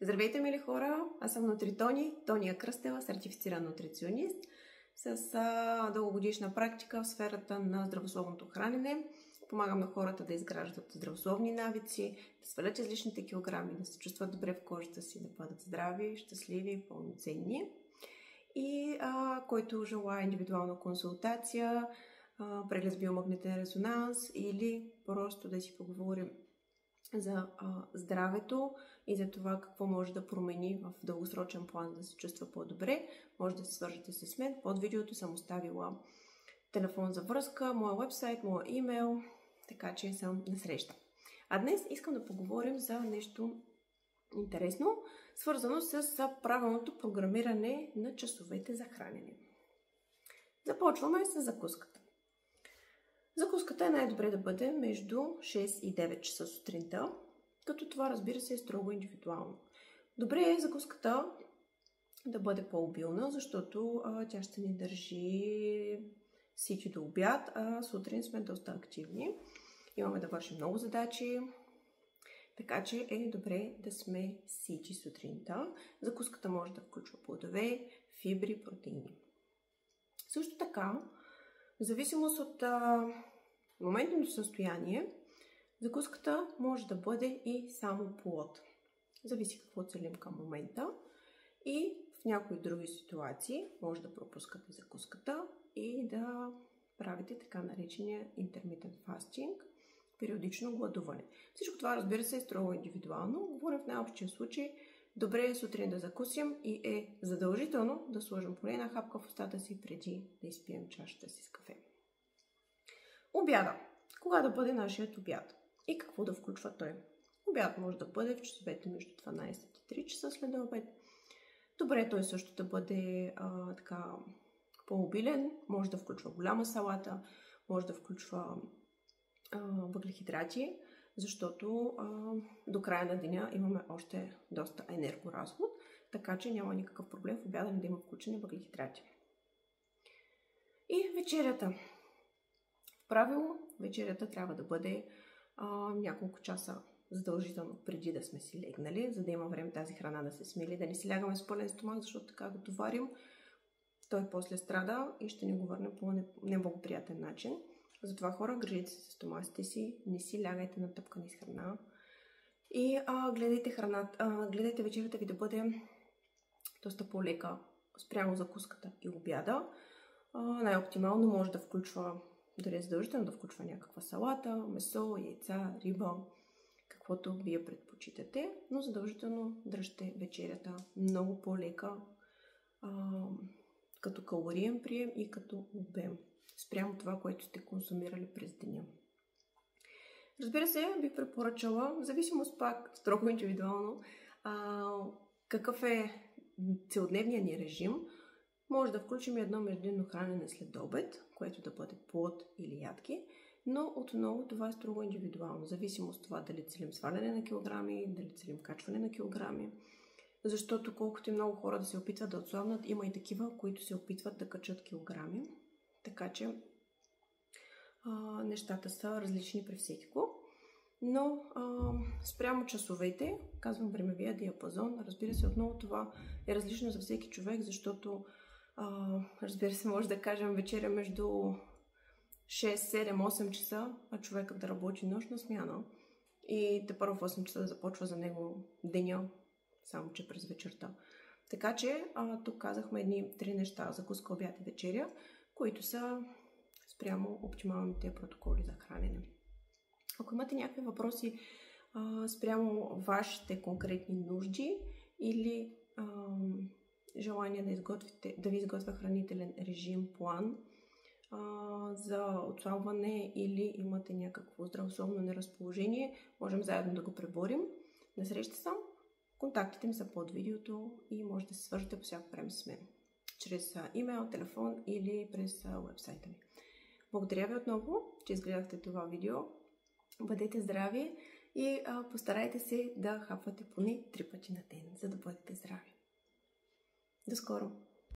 Здравейте, мили хора! Аз съм Нутритони, Тония Кръстева, сертифициран нутриционист с дългогодишна практика в сферата на здравословното хранене. Помагам на хората да изграждат здравословни навици, да свалят излишните килограми, да се чувстват добре в кожата си, да бъдат здрави, щастливи, пълноценни. И който желая индивидуална консултация, преглед с биомагнетен резонанс или просто да си поговорим за здравето и за това какво може да промени в дългосрочен план да се чувства по-добре, може да се свържете с мен. Под видеото съм оставила телефон за връзка, моя вебсайт, моя имейл, така че съм на среща. А днес искам да поговорим за нещо интересно, свързано с правилното програмиране на часовете за хранене. Започваме с закуската. Закуската е най-добре да бъде между 6 и 9 часа сутринта, като това, разбира се, е строго индивидуално. Добре е закуската да бъде по-обилна, защото тя ще ни държи сити до обяд, а сутрин сме доста активни. Имаме да вършим много задачи, така че е добре да сме сити сутринта. Закуската може да включва плодове, фибри, протеини. Също така, в зависимост от моментното състояние, закуската може да бъде и само плод. Зависи какво целим към момента. И в някои други ситуации може да пропускате закуската и да правите така наречения intermittent fasting, периодично гладуване. Всичко това, разбира се, е строго индивидуално. Говорим в най-общия случай. Добре е сутрин да закусим и е задължително да сложим поне една хапка в устата си преди да изпием чашата си с кафе. Обяда. Кога да бъде нашият обяд? И какво да включва той? Обяд може да бъде в часовете между 12 и 3 часа след обед. Добре е той също да бъде по-обилен. Може да включва голяма салата, може да включва въглехидрати, защото до края на деня имаме още доста енергоразход, така че няма никакъв проблем в обяда да има включени въглехидрати. И вечерята. В правило, вечерята трябва да бъде няколко часа задължително преди да сме си легнали, за да има време тази храна да се смили, да не си лягаме с пълен стомах, защото така го товарим, той после страда и ще ни го върне по неблагоприятен начин. Затова, хора, грижите се с стомасите си, не си лягайте натъпкани с храна и гледайте вечерята ви да бъде доста по-лека спрямо закуската и обяда. Най-оптимално може да включва, дали е задължително да включва някаква салата, месо, яйца, риба, каквото вие предпочитате, но задължително дръжте вечерята много по-лека като калориен прием и като обем спрямо това, което сте консумирали през деня. Разбира се, бих препоръчала, в зависимост пак строго индивидуално, какъв е целодневният ни режим. Може да включим едно междинно хранене след обед, което да бъде плод или ядки, но отново това е строго индивидуално. В зависимост от това дали целим сваляне на килограми, дали целим качване на килограми. Защото колкото и много хора да се опитват да отслабнат, има и такива, които се опитват да качат килограми. Така че нещата са различни при всекико. Но спрямо часовете, казвам времевия диапазон, разбира се, отново това е различно за всеки човек, защото разбира се, може да кажем вечеря между 6, 7, 8 часа, а човекът да работи нощна смяна и те първо в 8 часа да започва за него деня, само че през вечерта. Така че тук казахме едни 3 неща: закуска, обяд и вечеря, които са спрямо оптималните протоколи за хранене. Ако имате някакви въпроси спрямо вашите конкретни нужди или желание да ви изготвя хранителен режим, план за отслабване или имате някакво здравословно неразположение, можем заедно да го преборим. На среща съм. Контактите ми са под видеото и може да се свържете по всяко време с мен чрез имейл, телефон или през уебсайта ми. Благодаря ви отново, че изгледахте това видео. Бъдете здрави и постарайте се да хапвате поне 3 пъти на ден, за да бъдете здрави. До скоро!